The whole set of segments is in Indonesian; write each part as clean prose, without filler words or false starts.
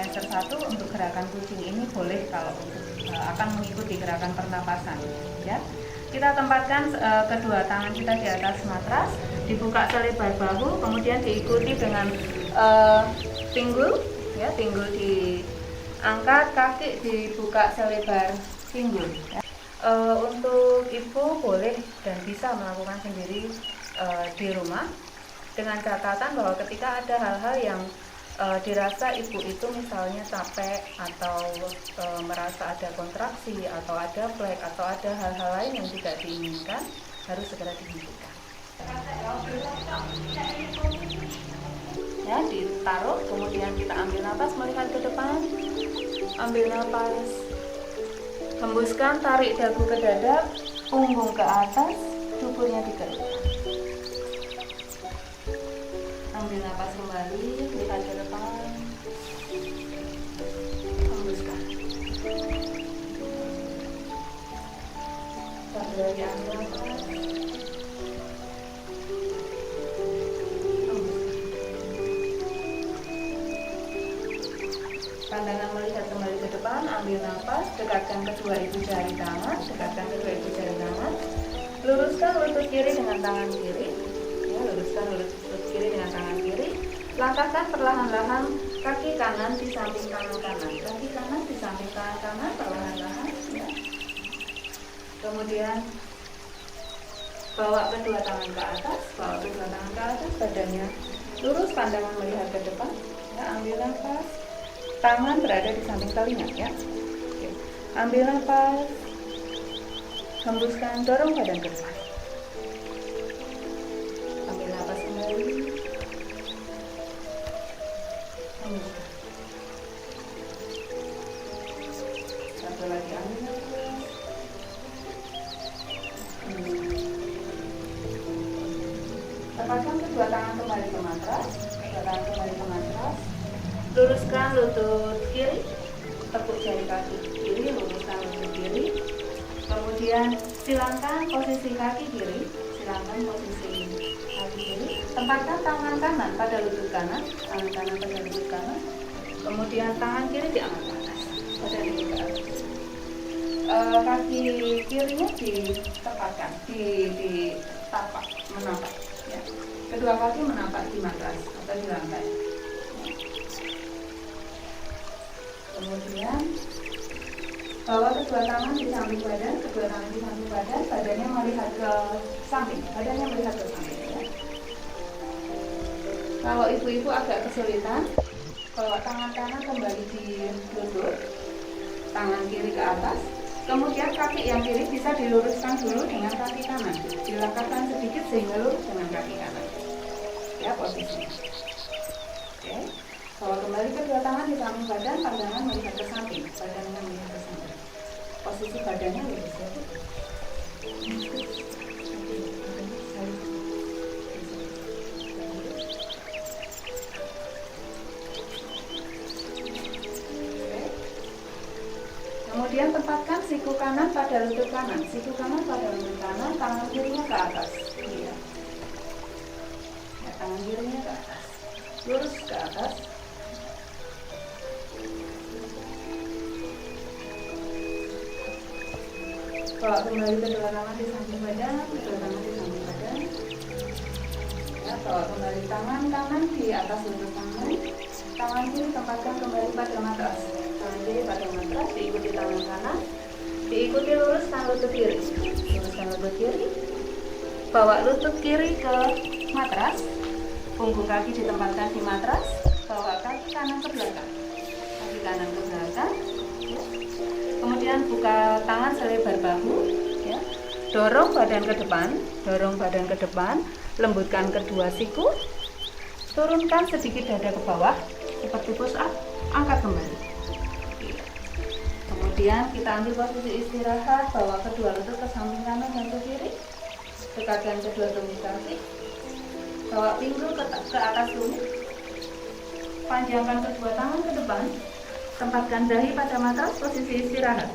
semester 1 untuk gerakan kucing ini boleh kalau akan mengikuti gerakan pernapasan ya. Kita tempatkan kedua tangan kita di atas matras, dibuka selebar bahu, kemudian diikuti dengan pinggul ya, pinggul diangkat, kaki dibuka selebar pinggul ya. Untuk ibu boleh dan bisa melakukan sendiri di rumah, dengan catatan bahwa ketika ada hal-hal yang dirasa ibu itu misalnya capek atau merasa ada kontraksi atau ada flek atau ada hal-hal lain yang tidak diinginkan, harus segera dihentikan. Ya, ditaruh, kemudian kita ambil napas melihat ke depan, ambil napas, hembuskan, tarik dagu ke dada, punggung ke atas, duburnya dikerutkan. Ambil napas kembali, lihat ke depan, hembuskan. Satu lagi, ambil napas, hembuskan. Pandangan melihat kembali ke depan, ambil napas, dekatkan kedua ibu jari tangan, luruskan lutut kiri dengan tangan kiri, ya, luruskan lutut kiri dengan tangan kiri. Langkahkan perlahan-lahan kaki kanan di samping tangan kanan, kaki kanan di samping tangan kanan, perlahan-lahan ya. Kemudian bawa kedua tangan ke atas, badannya lurus, pandangan melihat ke depan ya. Ambil nafas, tangan berada di samping telinga ya. Oke. Ambil nafas, hembuskan, dorong badan ke depan. Ambil nafas kembali, hembuskan. Satu lagi, ambil nafas, hembuskan. Tempatkan kedua tangan kembali ke matras, luruskan lutut kiri, tekuk jari kaki kiri, luruskan lutut kiri. Kemudian silangkan posisi kaki kiri, tempatkan tangan kanan pada lutut kanan, kemudian tangan kiri diangkat ke atas, badan ibu ke atas. Kaki kirinya ditempatkan di tapak, menapak ya. Kedua kaki menapak di matras atau di lantai. Kemudian bawa kedua tangan di samping badan, badannya melihat ke samping, ya. Kalau ibu-ibu agak kesulitan, bawa tangan kanan kembali di lutut, tangan kiri ke atas, kemudian kaki yang kiri bisa diluruskan dulu dengan kaki kanan, dilangkahkan sedikit sehingga lurus dengan kaki kanan ya, posisinya. Oke. Bawa kembali kedua tangan di samping badan, pandangan melihat ke samping, posisi badannya lurus ya. Kemudian tempatkan siku kanan pada lutut kanan, tangan kirinya ke atas. Iya. Ya, tangan kirinya ke atas, lurus ke atas. Bawa kembali kedua tangan di samping badan, Ya, bawa kembali tangan kanan di atas lutut tangan kiri tempatkan kembali pada matras. Tangan kiri pada matras, diikuti tangan kanan, diikuti luruskan lutut kiri. Bawa lutut kiri ke matras, punggung kaki ditempatkan di matras, bawa kaki kanan ke belakang, ya. Kemudian buka tangan selebar bahu, ya. Dorong badan ke depan, lembutkan kedua siku, turunkan sedikit dada ke bawah seperti push up, angkat kembali. Kemudian kita ambil posisi istirahat, bawa kedua lutut ke samping kanan dan ke kiri, dekatkan kedua tumit kaki, bawa pinggul ke atas tumit, panjangkan kedua tangan ke depan, tempatkan dahi pada matras, posisi istirahat.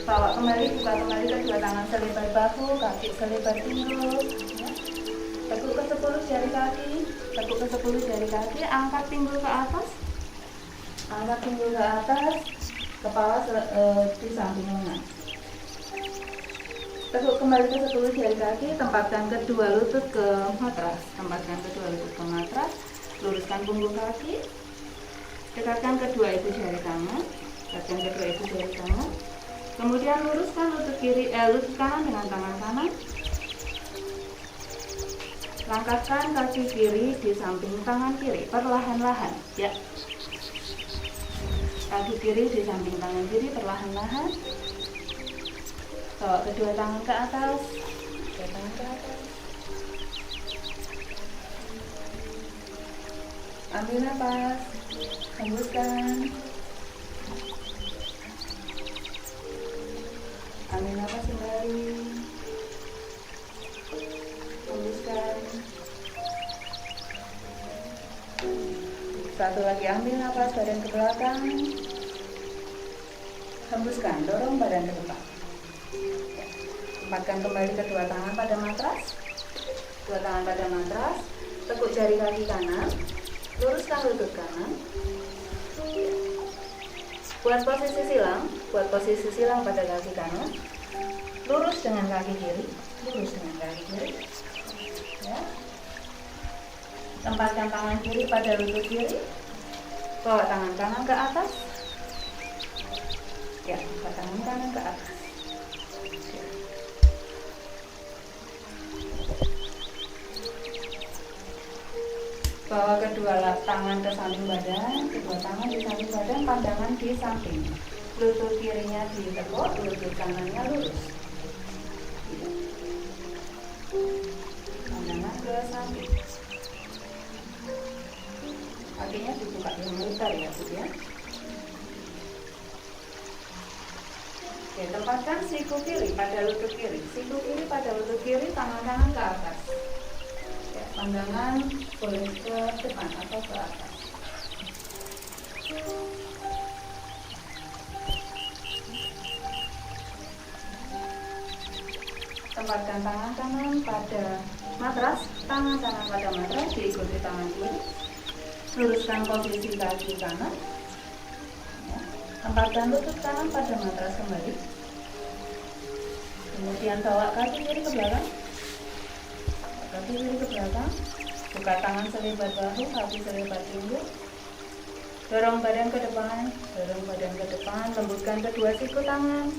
Bawa kembali, buka kembali kedua tangan selebar bahu, kaki selebar pinggul, ya. Tekuk ke 10 jari kaki, tekuk ke 10 jari kaki, angkat pinggul ke atas, angkat pinggul ke atas, kepala di samping lengan. Tekuk kembali ke 10 jari kaki, tempatkan kedua lutut ke matras, tempatkan kedua lutut ke matras, luruskan punggung kaki, dekatkan kedua ibu jari tangan, dekatkan kedua ibu jari tangan, kemudian luruskan lutut kanan dengan tangan kanan, langkahkan kaki kiri di samping tangan kiri, perlahan-lahan, ya. Kaki kiri di samping tangan kiri, perlahan-lahan. Bawa kedua tangan ke atas, kedua tangan ke atas. Ambil nafas, hembuskan. Ambil nafas kembali, hembuskan. Satu lagi, ambil nafas, badan ke belakang, hembuskan, dorong badan ke depan. Tempatkan kembali kedua tangan pada matras, kedua tangan pada matras, tekuk jari kaki kanan, luruskan lutut kanan. Buat posisi silang pada kaki kanan, lurus dengan kaki kiri, lurus dengan kaki kiri, ya. Tempatkan tangan kiri pada lutut kiri, bawa tangan kanan ke atas, ya, bawa tangan kanan ke atas. Bawa kedua tangan ke samping badan, kedua tangan di samping badan, pandangan di samping. Lutut kirinya ditekuk, lutut kanannya lurus. Pandangan ke samping. Kakinya dibuka yang lebar ya, Bu ya. Oke, tempatkan siku kiri pada lutut kiri. Siku kiri pada lutut kiri, tangan kanan ke atas. Pandangan boleh ke depan atau ke atas. Tempatkan tangan kanan pada matras, tangan kanan pada matras diikuti tangan kiri. Luruskan posisi kaki kanan. Tempatkan lutut kanan pada matras kembali. Kemudian bawa kaki kiri ke belakang. Kaki kiri ke belakang, buka tangan selebar bahu, kaki selebar pinggul, dorong badan ke depan, lembutkan kedua siku tangan,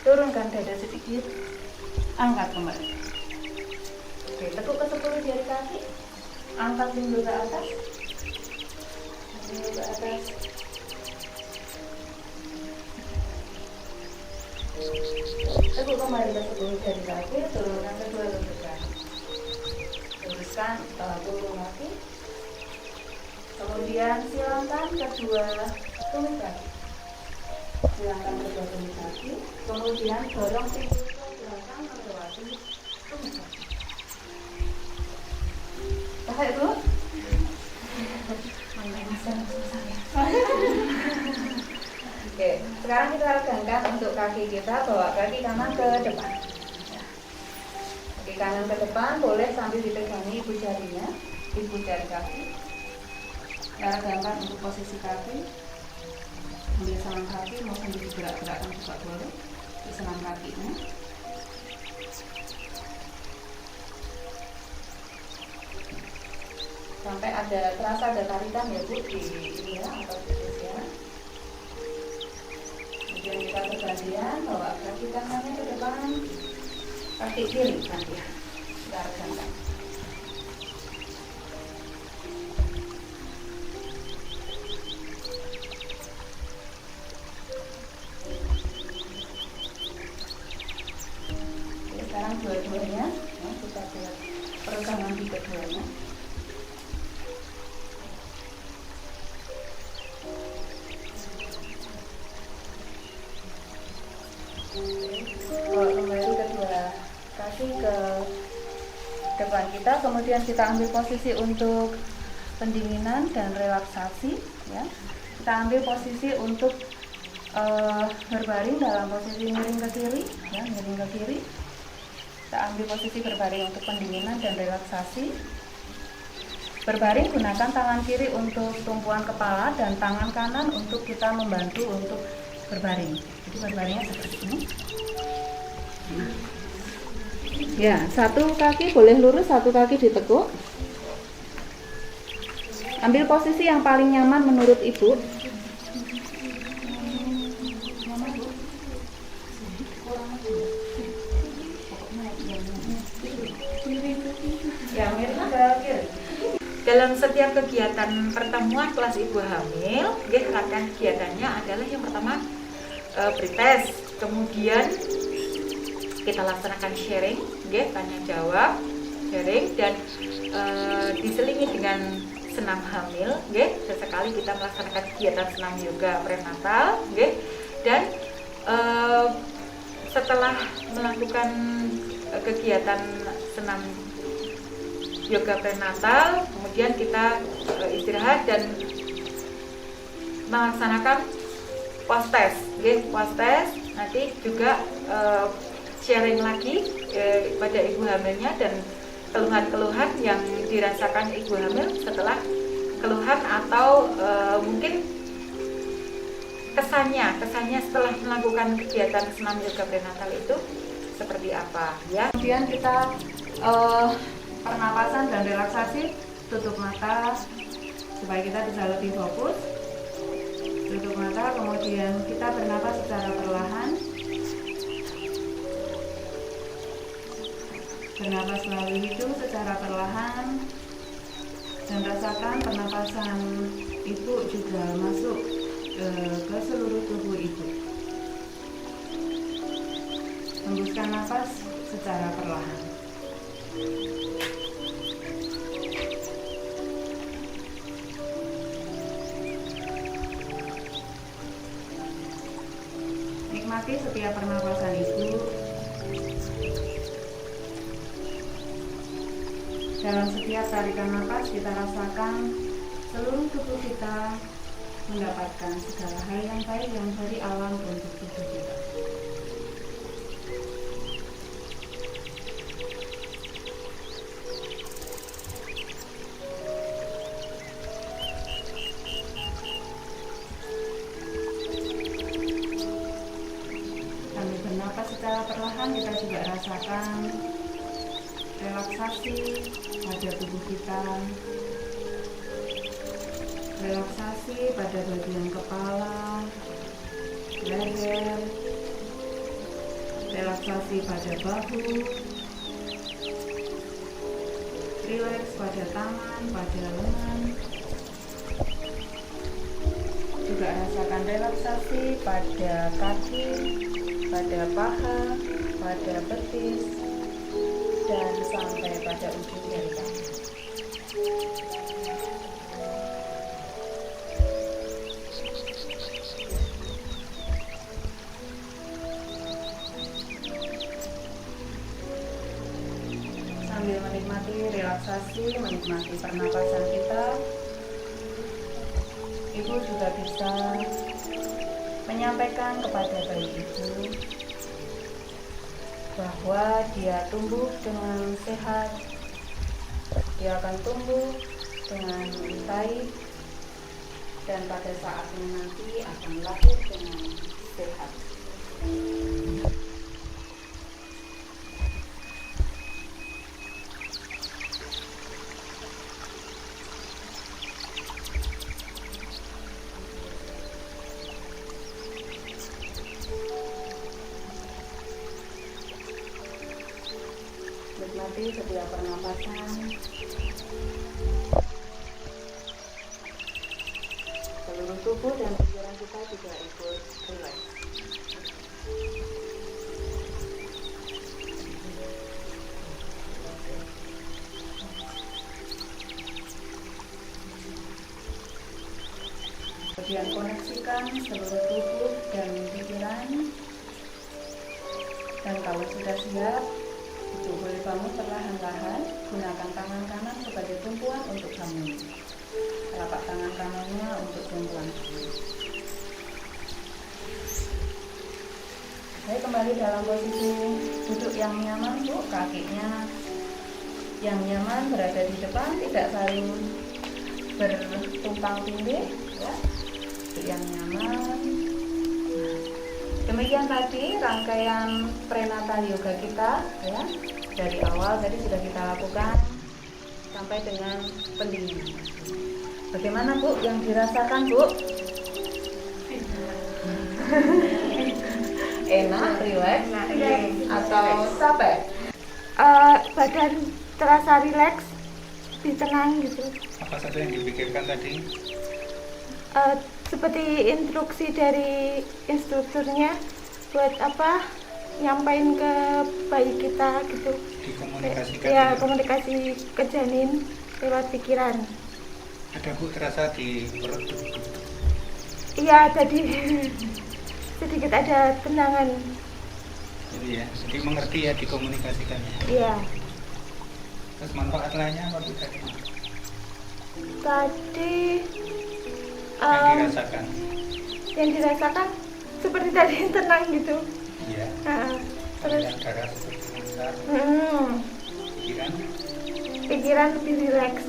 turunkan dada sedikit, angkat kembali. Oke, tekuk ke 10 jari kaki, angkat pinggul ke atas, pinggul ke atas. Tekuk kembali ke 10 jari kaki, turunkan kedua lutut kaki. Luruskan punggung kaki, kemudian silangkan kedua tumit kaki, kemudian dorong pinggul ke belakang melewati tumit kaki. Pakai Bu? Oke, sekarang kita regangkan untuk kaki kita, bawa kaki kanan ke depan. Kaki kanan ke depan, boleh sambil dipegangi ibu jarinya, ibu jari kaki. Kita regangkan untuk posisi kaki. Ambil senang kaki, mau sambil digerak-gerakkan juga boleh. Di senang kakinya. Sampai terasa ada tarikan ya Bu di ini ya, atau di ya. Kemudian kita bergantian, bawa kaki kanannya ke depan, kaki kiri gantian. Kita regangkan. Sekarang dua-duanya, ya, kita buat peregangan di keduanya. Bawa kembali kedua kaki ke depan kita, kemudian kita ambil posisi untuk pendinginan dan relaksasi. Ya, kita ambil posisi untuk berbaring dalam posisi miring ke kiri, ya, miring ke kiri. Kita ambil posisi berbaring untuk pendinginan dan relaksasi. Berbaring, gunakan tangan kiri untuk tumpuan kepala dan tangan kanan untuk kita membantu untuk berbaring. Jadi berbaringnya seperti ini. Ya, satu kaki boleh lurus, satu kaki ditekuk. Ambil posisi yang paling nyaman menurut ibu. Dalam setiap kegiatan pertemuan kelas ibu hamil, rangkaian kegiatannya adalah yang pertama pretest, kemudian kita laksanakan sharing, tanya jawab, sharing, dan diselingi dengan senam hamil, sesekali kita melaksanakan kegiatan senam yoga prenatal, dan setelah melakukan kegiatan senam yoga prenatal, kemudian kita istirahat dan melaksanakan post test, nanti juga sharing lagi pada ibu hamilnya dan keluhan-keluhan yang dirasakan ibu hamil setelah keluhan atau mungkin kesannya setelah melakukan kegiatan senam yoga prenatal itu seperti apa, ya. Kemudian kita pernapasan dan relaksasi, tutup mata supaya kita bisa lebih fokus. Tutup mata, kemudian kita bernapas secara perlahan. Bernapas melalui hidung secara perlahan dan rasakan pernapasan ibu juga masuk ke seluruh tubuh ibu. Hembuskan nafas secara perlahan. Nikmati setiap pernapasan ibu. Dalam setiap tarikan nafas kita rasakan seluruh tubuh kita mendapatkan segala hal yang baik yang dari alam untuk tubuh kita. Sambil bernapas secara perlahan kita juga rasakan relaksasi pada tubuh kita, relaksasi pada bagian kepala, leher, relaksasi pada bahu, rileks pada tangan, pada lengan, juga rasakan relaksasi pada kaki, pada paha, pada betis, dan sampai pada ujung jari kaki. Sambil menikmati relaksasi, menikmati pernapasan kita, ibu juga bisa menyampaikan kepada bayi ibu bahwa dia tumbuh dengan sehat, dia akan tumbuh dengan baik, dan pada saatnya nanti akan lahir dengan sehat. Nikmati setiap pernapasan. Seluruh tubuh dan pikiran kita juga ikut rileks. Kemudian koneksikan seluruh tubuh dan pikiran. Dan kalau sudah siap, ibu boleh bangun perlahan-lahan, gunakan tangan kanan sebagai tumpuan untuk bangun. Telapak tangan kanannya untuk tumpuan. Baik, kembali dalam posisi duduk yang nyaman Bu, kakinya yang nyaman berada di depan, tidak saling bertumpang tindih ya. Duduk yang nyaman. Nah, demikian tadi rangkaian prenatal yoga kita ya. Dari awal tadi sudah kita lakukan sampai dengan pendinginan. Bagaimana Bu yang dirasakan Bu? Enak, rileks, atau capek? Badan terasa rileks, lebih tenang gitu. Apa saja yang dipikirkan tadi? Seperti instruksi dari instrukturnya buat apa, nyampain ke bayi kita gitu. Dikomunikasikan Ya, ya? komunikasi ke janin lewat pikiran. Ada Bu terasa di perut? Iya, tadi sedikit ada tenangan. Jadi ya, jadi mengerti ya dikomunikasikannya. Iya. Terus manfaat lainnya apa Bu tadi? Tadi Yang dirasakan? yang dirasakan seperti tadi tenang gitu. Iya. Terus Aliran darah seperti lancar. mm, Pikiran? pikiran lebih rileks.